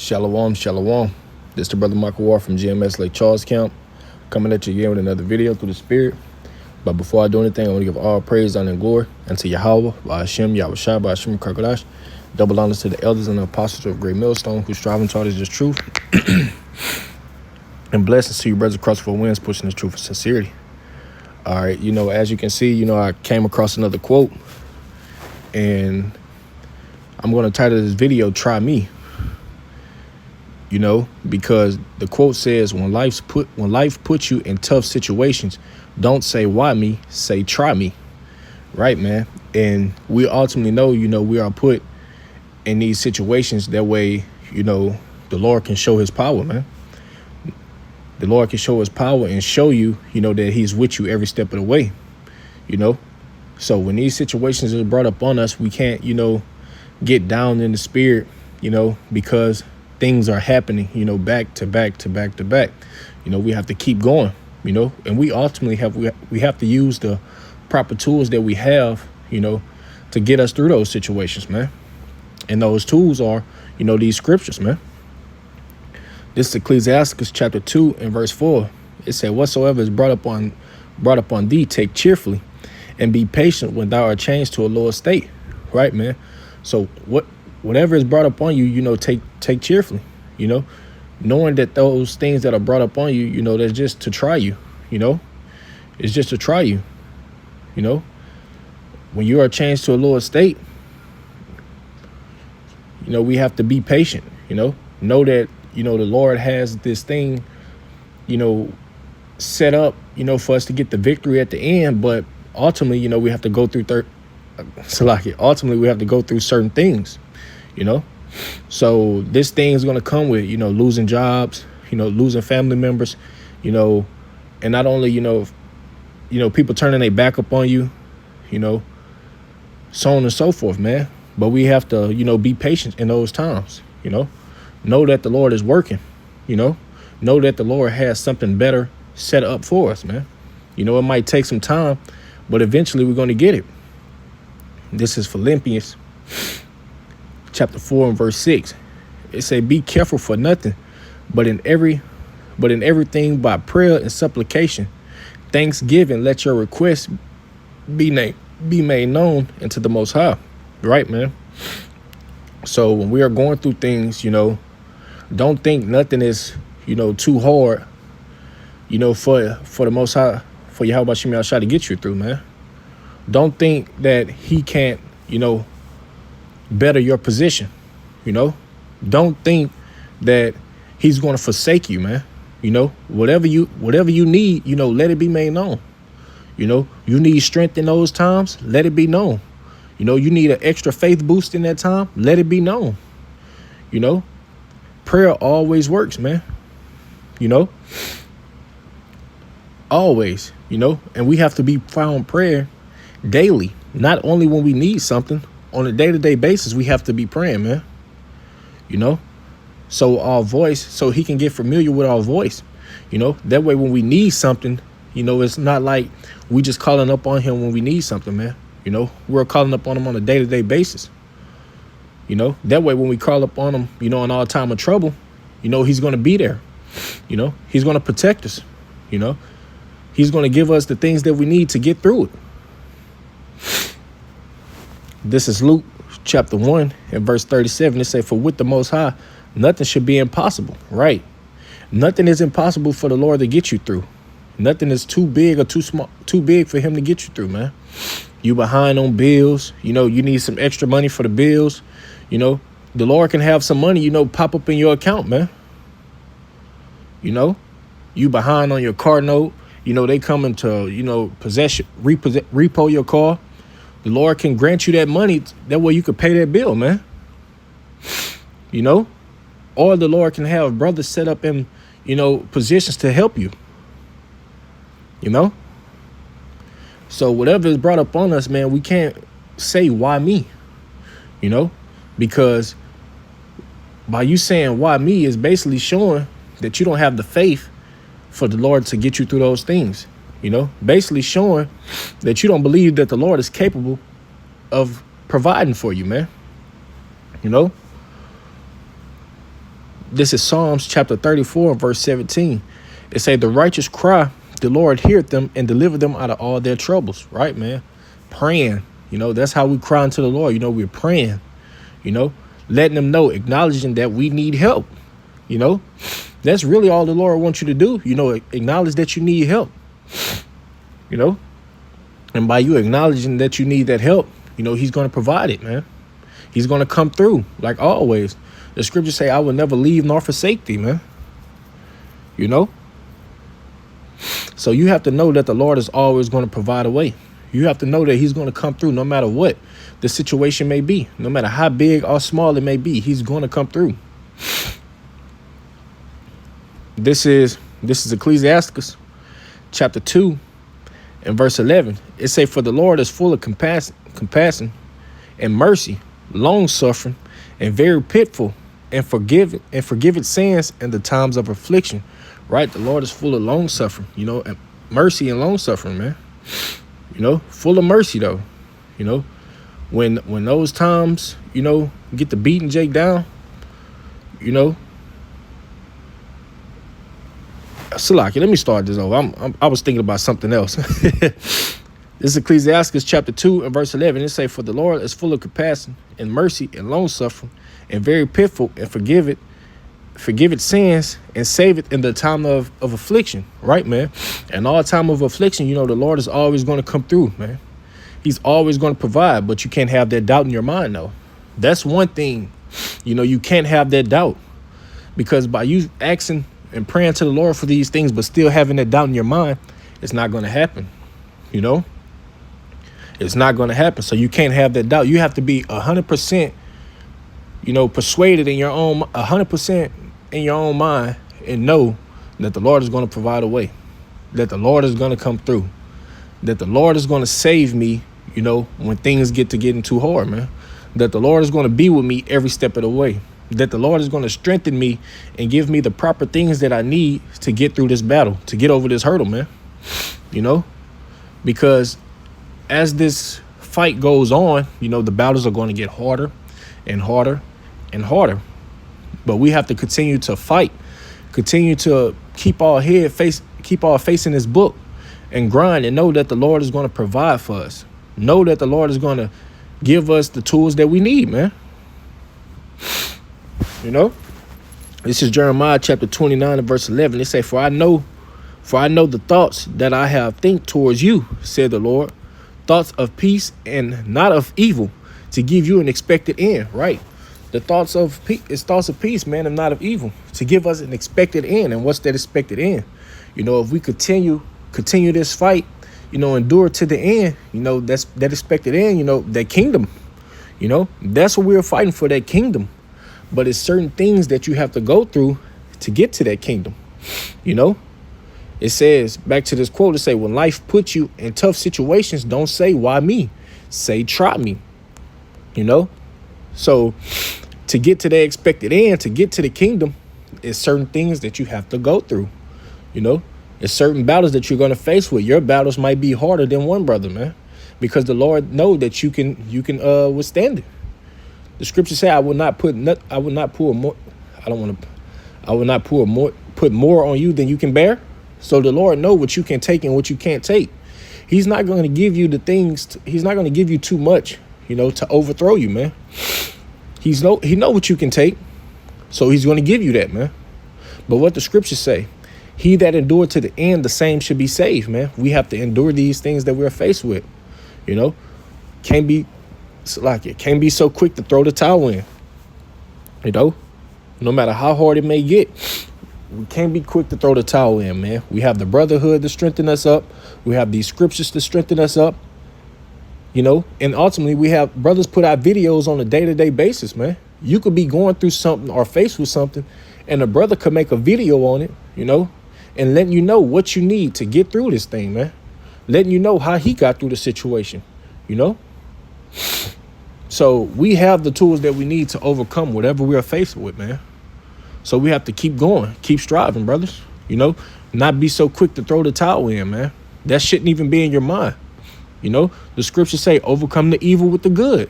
Shalom, shalom. This is the brother Michael Ward from GMS Lake Charles Camp, coming at you again with another video through the Spirit. But before I do anything, I want to give all praise, honor, and glory unto Yahweh, by Hashem, Yahushua, by Hashem, Karkadash. Double honors to the elders and the apostles of Great Millstone who strive and taught us this truth. And blessings to you, brothers across the four winds, pushing this truth with sincerity. All right, as you can see, I came across another quote, and I'm going to title this video, Try Me. Because the quote says, when life puts you in tough situations, don't say why me, say try me. Right, man? And we ultimately know, we are put in these situations that way, the Lord can show his power, man. The Lord can show his power and show you, that he's with you every step of the way, So when these situations are brought up on us, we can't, get down in the spirit, because things are happening, back to back to back to back. We have to keep going, and we ultimately have to use the proper tools that we have, to get us through those situations, man. And those tools are, these scriptures, man. This is Ecclesiastes chapter 2 and verse 4. It said, whatsoever is brought upon thee, take cheerfully, and be patient when thou art changed to a lower state. Right, man? So whatever is brought upon you, take cheerfully, knowing that those things that are brought upon you, that's just to try you, it's just to try you, when you are changed to a lower state, we have to be patient, know that, the Lord has this thing, set up, for us to get the victory at the end. But ultimately, we have to go through ultimately we have to go through certain things, so this thing is going to come with, losing jobs, losing family members, and not only, people turning their back up on you, so on and so forth, man. But we have to, be patient in those times, know that the Lord is working, know that the Lord has something better set up for us, man. It might take some time, but eventually we're going to get it. This is Philippians chapter 4 and verse 6. It say, be careful for nothing, but in everything by prayer and supplication, thanksgiving, let your requests be made known unto the Most High. Right, man? So when we are going through things, don't think nothing is, too hard, for the Most High, for Yahweh Shem Yahushua to get you through, man. Don't think that he can't, better your position, Don't think that he's going to forsake you, man. Whatever you need, let it be made known. You need strength in those times, let it be known. You need an extra faith boost in that time, let it be known. Prayer always works, man. Always, and we have to be found prayer daily, not only when we need something. On a day-to-day basis, we have to be praying, man. So our voice, so he can get familiar with our voice. That way when we need something, it's not like we just calling up on him when we need something, man. We're calling up on him on a day-to-day basis. That way when we call up on him, in our time of trouble, he's going to be there. He's going to protect us. He's going to give us the things that we need to get through it. This is Luke chapter 1 and verse 37. It says, for with the Most High, nothing should be impossible. Right. Nothing is impossible for the Lord to get you through. Nothing is too big or too big for him to get you through, man. You behind on bills, you need some extra money for the bills. The Lord can have some money, pop up in your account, man. You behind on your car note, they coming to, repo your car. The Lord can grant you that money. That way you could pay that bill, man. Or the Lord can have brothers set up in, positions to help you. So whatever is brought up on us, man, we can't say why me, because by you saying why me is basically showing that you don't have the faith for the Lord to get you through those things, basically showing that you don't believe that the Lord is capable of providing for you, man. This is Psalms chapter 34, verse 17. It say, the righteous cry, the Lord heareth them and deliver them out of all their troubles. Right, man? Praying. That's how we cry unto the Lord. We're praying, letting them know, acknowledging that we need help. That's really all the Lord wants you to do. Acknowledge that you need help, and by you acknowledging that you need that help, he's going to provide it, man. He's going to come through like always. The scriptures say, I will never leave nor forsake thee, man. So you have to know that the Lord is always going to provide a way. You have to know that he's going to come through no matter what the situation may be, no matter how big or small it may be. He's going to come through. This is Ecclesiastes chapter 2 and verse 11. It say, for the Lord is full of compassion and mercy, long suffering, and very pitiful, and forgiveth sins in the times of affliction. Right? The Lord is full of long suffering, and mercy and long suffering, man. Full of mercy though. When those times, get the beating Jake down, Salaki, let me start this over. I was thinking about something else. This is Ecclesiastes chapter 2 and verse 11. It say, for the Lord is full of compassion and mercy and long suffering, and very pitiful, and forgiveth sins, and saveth in the time of affliction. Right, man? And all time of affliction, the Lord is always going to come through, man. He's always going to provide, but you can't have that doubt in your mind, though. That's one thing, you can't have that doubt, because by you asking and praying to the Lord for these things, but still having that doubt in your mind, it's not going to happen. It's not going to happen. So you can't have that doubt. You have to be 100%, persuaded in your own, 100% in your own mind, and know that the Lord is going to provide a way, that the Lord is going to come through, that the Lord is going to save me, when things getting too hard, man, that the Lord is going to be with me every step of the way, that the Lord is going to strengthen me and give me the proper things that I need to get through this battle, to get over this hurdle, man. Because as this fight goes on, the battles are going to get harder and harder and harder. But we have to continue to fight, continue to keep our face in this book and grind, and know that the Lord is going to provide for us. Know that the Lord is going to give us the tools that we need, man. This is Jeremiah chapter 29 and verse 11. It say, for I know the thoughts that I have think towards you, said the Lord, thoughts of peace and not of evil, to give you an expected end. Right? The thoughts of peace is thoughts of peace, man, and not of evil, to give us an expected end. And what's that expected end? If we continue this fight, endure to the end, that's that expected end, that kingdom, that's what we're fighting for, that kingdom. But it's certain things that you have to go through to get to that kingdom. It says, back to this quote, it say, when life puts you in tough situations, don't say, why me? Say, try me. So to get to the expected end, to get to the kingdom, it's certain things that you have to go through. It's certain battles that you're going to face with. Your battles might be harder than one brother, man, because the Lord know that you can withstand it. The scriptures say, I will not put more on you than you can bear. So the Lord know what you can take and what you can't take. He's not going to give you the things. He's not going to give you too much, to overthrow you, man. He know what you can take. So he's going to give you that, man. But what the scriptures say, he that endured to the end, the same should be saved, man. We have to endure these things that we're faced with, can't be so quick to throw the towel in, no matter how hard it may get. We can't be quick to throw the towel in, man. We have the brotherhood to strengthen us up. We have these scriptures to strengthen us up, and ultimately we have brothers put out videos on a day-to-day basis, man. You could be going through something or faced with something, and a brother could make a video on it, and letting you know what you need to get through this thing, man. Letting you know how he got through the situation, So we have the tools that we need to overcome whatever we are faced with, man. So we have to keep going, keep striving, brothers, not be so quick to throw the towel in, man. That shouldn't even be in your mind. The scriptures say, overcome the evil with the good.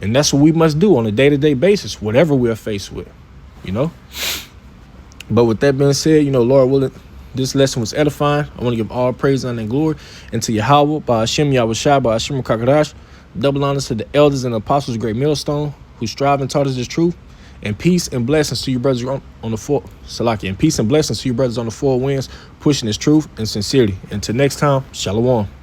And that's what we must do on a day-to-day basis, whatever we are faced with, But with that being said, Lord willing, this lesson was edifying. I want to give all praise, honor, and glory into Yahweh, by Hashem, Yahweh Shai, by Hashem Kakadash. Double honors to the elders and apostles of Great Millstone who strive and taught us this truth. And peace and blessings to you brothers on the four Salaki. And peace and blessings to you brothers on the four winds, pushing this truth and sincerity. Until next time, Shalom.